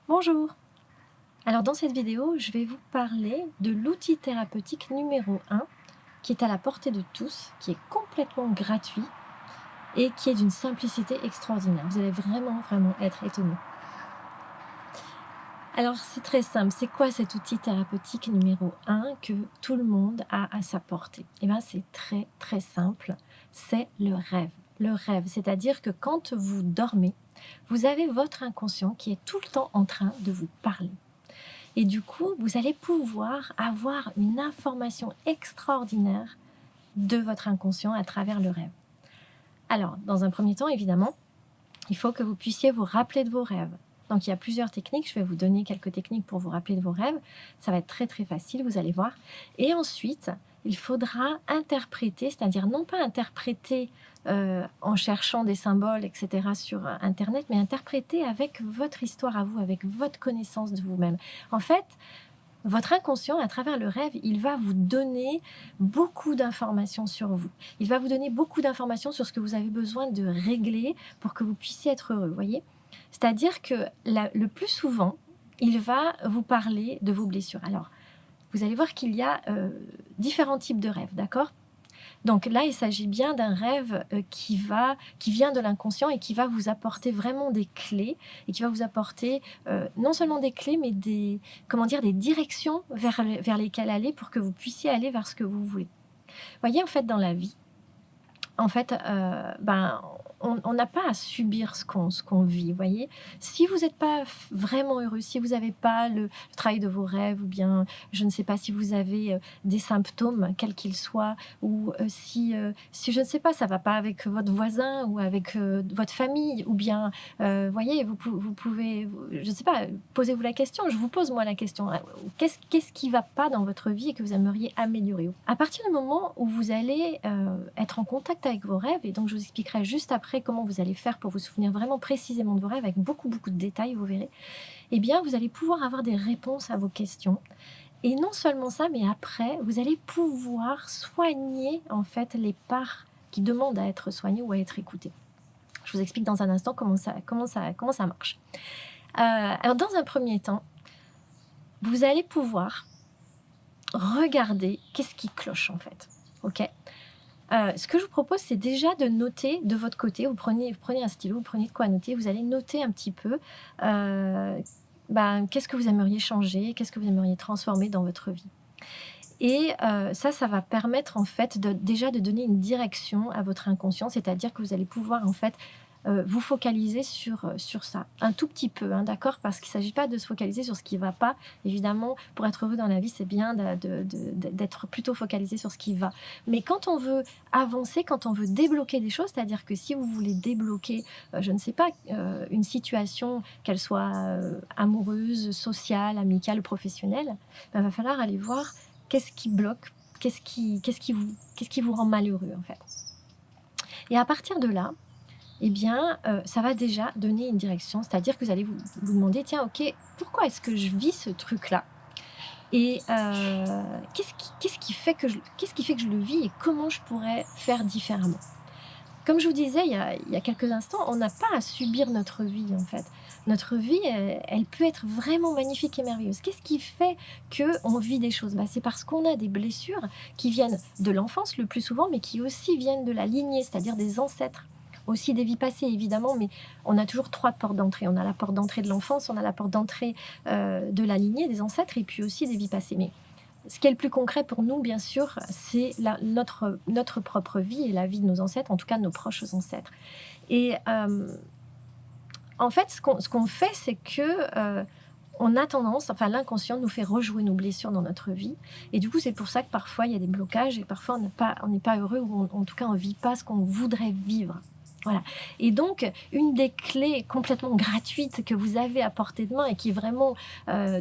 Bonjour! Alors dans cette vidéo, je vais vous parler de l'outil thérapeutique numéro 1 qui est à la portée de tous, qui est complètement gratuit et qui est d'une simplicité extraordinaire. Vous allez vraiment être étonnés. Alors c'est très simple, c'est quoi cet outil thérapeutique numéro 1 que tout le monde a à sa portée? Eh bien c'est très simple, c'est le rêve. Le rêve, c'est-à-dire que quand vous dormez, vous avez votre inconscient qui est tout le temps en train de vous parler. Et du coup, vous allez pouvoir avoir une information extraordinaire de votre inconscient à travers le rêve. Alors, dans un premier temps, évidemment, il faut que vous puissiez vous rappeler de vos rêves. Donc, il y a plusieurs techniques. Je vais vous donner quelques techniques pour vous rappeler de vos rêves. Ça va être très facile, vous allez voir. Et ensuite, il faudra interpréter, c'est-à-dire non pas interpréter en cherchant des symboles, etc. sur Internet, mais interpréter avec votre histoire à vous, avec votre connaissance de vous-même. En fait, votre inconscient, à travers le rêve, il va vous donner beaucoup d'informations sur vous. Il va vous donner beaucoup d'informations sur ce que vous avez besoin de régler pour que vous puissiez être heureux, voyez? C'est-à-dire que le plus souvent, il va vous parler de vos blessures. Alors, vous allez voir qu'il y a différents types de rêves, d'accord? Donc là, il s'agit bien d'un rêve qui vient de l'inconscient et qui va vous apporter vraiment des clés et qui va vous apporter non seulement des clés, mais des directions vers lesquelles aller pour que vous puissiez aller vers ce que vous voulez. Voyez, en fait, dans la vie, en fait, on n'a pas à subir ce qu'on vit, voyez? Si vous n'êtes pas vraiment heureux, si vous n'avez pas le travail de vos rêves, ou bien, je ne sais pas, si vous avez des symptômes, quels qu'ils soient, ou si je ne sais pas, ça va pas avec votre voisin ou avec votre famille, ou bien, voyez, vous pouvez, je ne sais pas, posez-vous la question, je vous pose moi la question, hein, qu'est-ce qui va pas dans votre vie et que vous aimeriez améliorer? À partir du moment où vous allez être en contact avec vos rêves, et donc je vous expliquerai juste après comment vous allez faire pour vous souvenir vraiment précisément de vos rêves, avec beaucoup de détails, vous verrez, eh bien vous allez pouvoir avoir des réponses à vos questions. Et non seulement ça, mais après, vous allez pouvoir soigner en fait les parts qui demandent à être soignées ou à être écoutées. Je vous explique dans un instant comment ça marche. Alors dans un premier temps, vous allez pouvoir regarder qu'est-ce qui cloche en fait. Ok? Ce que je vous propose, c'est déjà de noter de votre côté. Vous prenez un stylo, vous prenez de quoi noter. Vous allez noter un petit peu, qu'est-ce que vous aimeriez changer, qu'est-ce que vous aimeriez transformer dans votre vie. Et ça va permettre en fait déjà de donner une direction à votre inconscient, c'est-à-dire que vous allez pouvoir en fait vous focaliser sur ça, un tout petit peu, hein, d'accord? Parce qu'il ne s'agit pas de se focaliser sur ce qui ne va pas. Évidemment, pour être heureux dans la vie, c'est bien d'être plutôt focalisé sur ce qui va. Mais quand on veut avancer, quand on veut débloquer des choses, c'est-à-dire que si vous voulez débloquer, je ne sais pas, une situation, qu'elle soit amoureuse, sociale, amicale, professionnelle, il va falloir aller voir qu'est-ce qui bloque, qu'est-ce qui vous rend malheureux en fait. Et à partir de là, eh bien, ça va déjà donner une direction, c'est-à-dire que vous allez vous demander: «Tiens, OK, pourquoi est-ce que je vis ce truc-là? Et qu'est-ce qui fait que je le vis et comment je pourrais faire différemment?» Comme je vous disais il y a quelques instants, on n'a pas à subir notre vie, en fait. Notre vie, elle peut être vraiment magnifique et merveilleuse. Qu'est-ce qui fait qu'on vit des choses? C'est parce qu'on a des blessures qui viennent de l'enfance le plus souvent, mais qui aussi viennent de la lignée, c'est-à-dire des ancêtres. Aussi des vies passées, évidemment, mais on a toujours 3 portes d'entrée. On a la porte d'entrée de l'enfance, on a la porte d'entrée de la lignée, des ancêtres, et puis aussi des vies passées. Mais ce qui est le plus concret pour nous, bien sûr, c'est notre propre vie et la vie de nos ancêtres, en tout cas de nos proches ancêtres. Et en fait, ce qu'on fait, c'est que on a tendance, enfin l'inconscient nous fait rejouer nos blessures dans notre vie. Et du coup, c'est pour ça que parfois il y a des blocages et parfois on n'est pas heureux, ou en tout cas on ne vit pas ce qu'on voudrait vivre. Voilà. Et donc, une des clés complètement gratuites que vous avez à portée de main et qui est vraiment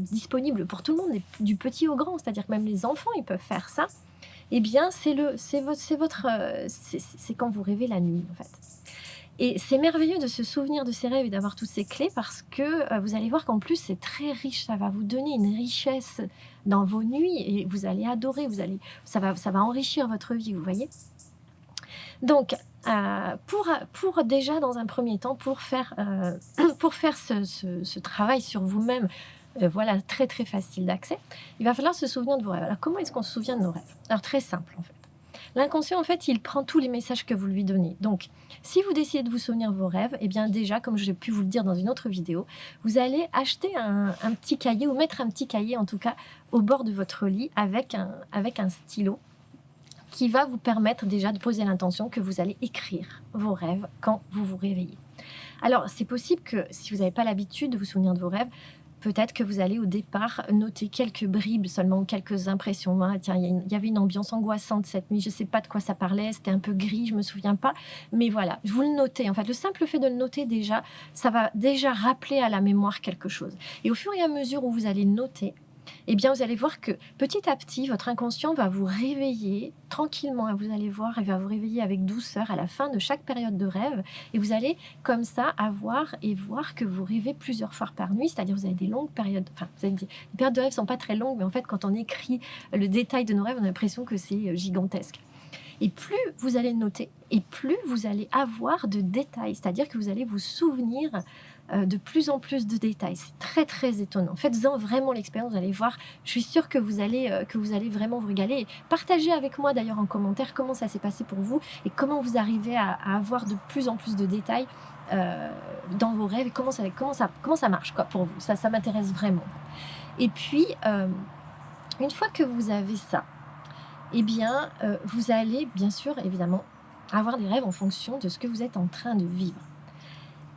disponible pour tout le monde, du petit au grand, c'est-à-dire que même les enfants, ils peuvent faire ça, eh bien, c'est quand vous rêvez la nuit, en fait. Et c'est merveilleux de se souvenir de ces rêves et d'avoir toutes ces clés, parce que vous allez voir qu'en plus, c'est très riche. Ça va vous donner une richesse dans vos nuits et vous allez adorer. Ça va enrichir votre vie, vous voyez? Donc, pour déjà dans un premier temps, pour faire ce travail sur vous-même, voilà, très, très facile d'accès, il va falloir se souvenir de vos rêves. Alors comment est-ce qu'on se souvient de nos rêves? Alors très simple en fait. L'inconscient, en fait, il prend tous les messages que vous lui donnez. Donc, si vous décidez de vous souvenir de vos rêves, eh bien déjà, comme j'ai pu vous le dire dans une autre vidéo, vous allez acheter un petit cahier ou mettre un petit cahier, en tout cas, au bord de votre lit avec un stylo qui va vous permettre déjà de poser l'intention que vous allez écrire vos rêves quand vous vous réveillez. Alors, c'est possible que si vous n'avez pas l'habitude de vous souvenir de vos rêves, peut-être que vous allez au départ noter quelques bribes seulement, quelques impressions. Ah, tiens, il y avait une ambiance angoissante cette nuit, je ne sais pas de quoi ça parlait, c'était un peu gris, je ne me souviens pas. Mais voilà, vous le notez. En fait, le simple fait de le noter déjà, ça va déjà rappeler à la mémoire quelque chose. Et au fur et à mesure où vous allez noter, eh bien, vous allez voir que petit à petit, votre inconscient va vous réveiller tranquillement. Vous allez voir, il va vous réveiller avec douceur à la fin de chaque période de rêve. Et vous allez, comme ça, avoir et voir que vous rêvez plusieurs fois par nuit. C'est-à-dire, vous avez des longues périodes. Enfin, vous avez les périodes de rêve ne sont pas très longues, mais en fait, quand on écrit le détail de nos rêves, on a l'impression que c'est gigantesque. Et plus vous allez noter, et plus vous allez avoir de détails. C'est-à-dire que vous allez vous souvenir de plus en plus de détails. C'est très, très étonnant. Faites-en vraiment l'expérience, vous allez voir. Je suis sûre que vous allez vraiment vous régaler. Et partagez avec moi d'ailleurs en commentaire comment ça s'est passé pour vous et comment vous arrivez à avoir de plus en plus de détails dans vos rêves et comment ça marche quoi, pour vous. Ça m'intéresse vraiment. Et puis, une fois que vous avez ça, eh bien, vous allez bien sûr, évidemment, avoir des rêves en fonction de ce que vous êtes en train de vivre.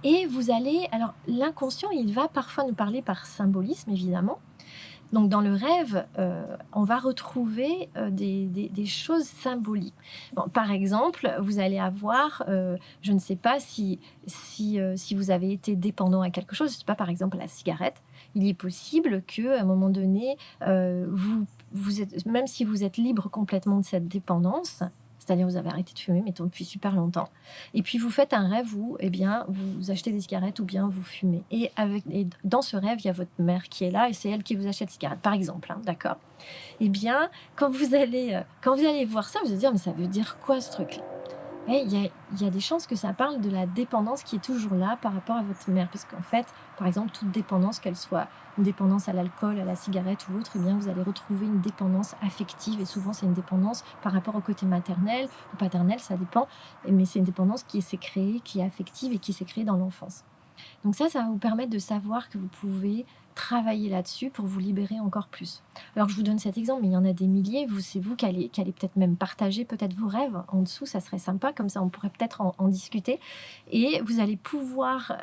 Et vous allez... Alors, l'inconscient, il va parfois nous parler par symbolisme, évidemment. Donc, dans le rêve, on va retrouver des choses symboliques. Bon, par exemple, vous allez avoir, je ne sais pas si vous avez été dépendant à quelque chose, je ne sais pas, par exemple, à la cigarette. Il est possible qu'à un moment donné, vous êtes, même si vous êtes libre complètement de cette dépendance, c'est-à-dire vous avez arrêté de fumer, mettons, depuis super longtemps. Et puis vous faites un rêve où, eh bien, vous achetez des cigarettes ou bien vous fumez. Et dans ce rêve, il y a votre mère qui est là et c'est elle qui vous achète des cigarettes, par exemple. Hein, d'accord ? Eh bien, quand vous allez voir ça, vous allez dire, mais ça veut dire quoi ce truc-là ? Et il y a des chances que ça parle de la dépendance qui est toujours là par rapport à votre mère. Parce qu'en fait, par exemple, toute dépendance, qu'elle soit une dépendance à l'alcool, à la cigarette ou autre, eh bien, vous allez retrouver une dépendance affective. Et souvent, c'est une dépendance par rapport au côté maternel ou paternel, ça dépend. Mais c'est une dépendance qui s'est créée, qui est affective et qui s'est créée dans l'enfance. Donc ça va vous permettre de savoir que vous pouvez travailler là-dessus pour vous libérer encore plus. Alors je vous donne cet exemple, mais il y en a des milliers. C'est vous qui allez peut-être même partager peut-être vos rêves en dessous, ça serait sympa, comme ça on pourrait peut-être en discuter. Et vous allez pouvoir,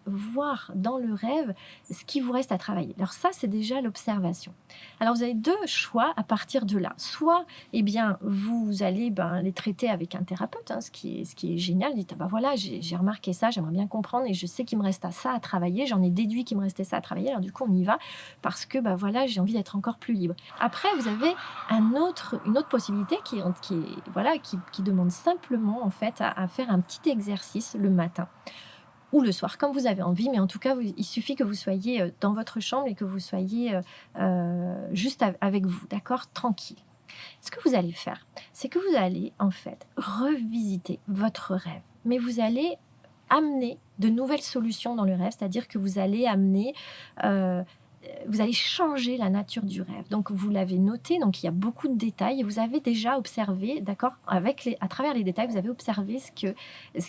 voir dans le rêve ce qui vous reste à travailler. Alors ça, c'est déjà l'observation. Alors vous avez deux choix à partir de là. Soit, eh bien, vous allez les traiter avec un thérapeute, hein, ce qui est génial. Dites, voilà, j'ai remarqué ça, j'aimerais bien comprendre et je sais qu'il me reste ça à travailler. J'en ai déduit qu'il me restait ça à travailler. Alors du coup, on y va parce que voilà, j'ai envie d'être encore plus libre. Après, vous avez une autre possibilité qui demande simplement en fait à faire un petit exercice le matin ou le soir, comme vous avez envie, mais en tout cas, il suffit que vous soyez dans votre chambre et que vous soyez juste avec vous, d'accord, tranquille. Ce que vous allez faire, c'est que vous allez en fait revisiter votre rêve, mais vous allez amener de nouvelles solutions dans le rêve, c'est-à-dire que vous allez amener... vous allez changer la nature du rêve. Donc, vous l'avez noté, donc il y a beaucoup de détails et vous avez déjà observé, d'accord, à travers les détails, vous avez observé ce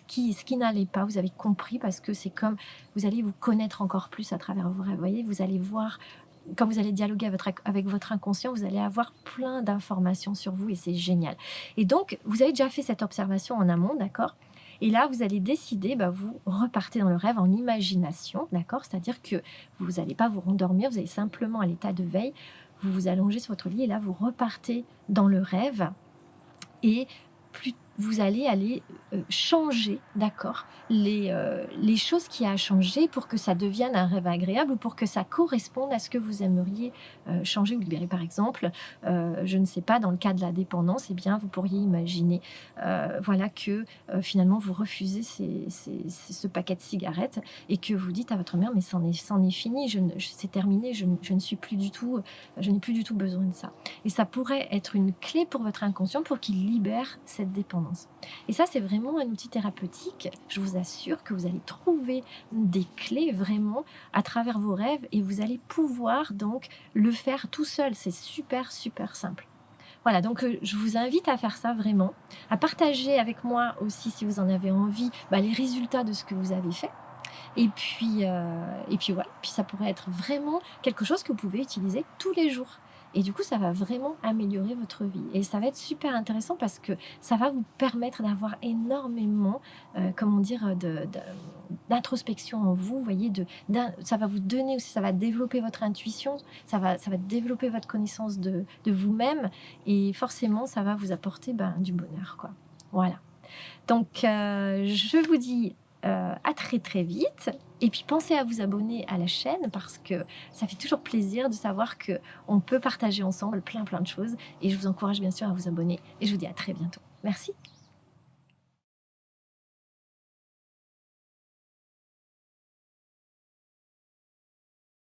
qui n'allait pas, vous avez compris parce que c'est comme, vous allez vous connaître encore plus à travers vos rêves. Vous voyez, vous allez voir, quand vous allez dialoguer avec votre inconscient, vous allez avoir plein d'informations sur vous et c'est génial. Et donc, vous avez déjà fait cette observation en amont, d'accord ? Et là, vous allez décider, vous repartez dans le rêve en imagination, d'accord ? C'est-à-dire que vous n'allez pas vous rendormir, vous allez simplement à l'état de veille, vous vous allongez sur votre lit et là, vous repartez dans le rêve et vous allez changer, d'accord, les choses qui a changé pour que ça devienne un rêve agréable ou pour que ça corresponde à ce que vous aimeriez changer ou libérer. Par exemple, je ne sais pas, dans le cas de la dépendance, eh bien, vous pourriez imaginer que finalement vous refusez ce paquet de cigarettes et que vous dites à votre mère, mais c'en est fini, c'est terminé, je n'ai plus du tout besoin de ça. Et ça pourrait être une clé pour votre inconscient pour qu'il libère cette dépendance. Et ça, c'est vraiment vraiment un outil thérapeutique. Je vous assure que vous allez trouver des clés vraiment à travers vos rêves et vous allez pouvoir donc le faire tout seul. C'est super, super simple. Voilà, donc je vous invite à faire ça vraiment, à partager avec moi aussi si vous en avez envie, les résultats de ce que vous avez fait. Et puis voilà, puis ça pourrait être vraiment quelque chose que vous pouvez utiliser tous les jours. Et du coup, ça va vraiment améliorer votre vie. Et ça va être super intéressant parce que ça va vous permettre d'avoir énormément, comment dire, d'introspection en vous. Vous voyez, ça va vous donner aussi, ça va développer votre intuition, ça va développer votre connaissance de vous-même. Et forcément, ça va vous apporter du bonheur, quoi. Voilà. Donc, je vous dis à très très vite. Et puis pensez à vous abonner à la chaîne parce que ça fait toujours plaisir de savoir que on peut partager ensemble plein plein de choses. Et je vous encourage bien sûr à vous abonner. Et je vous dis à très bientôt. Merci.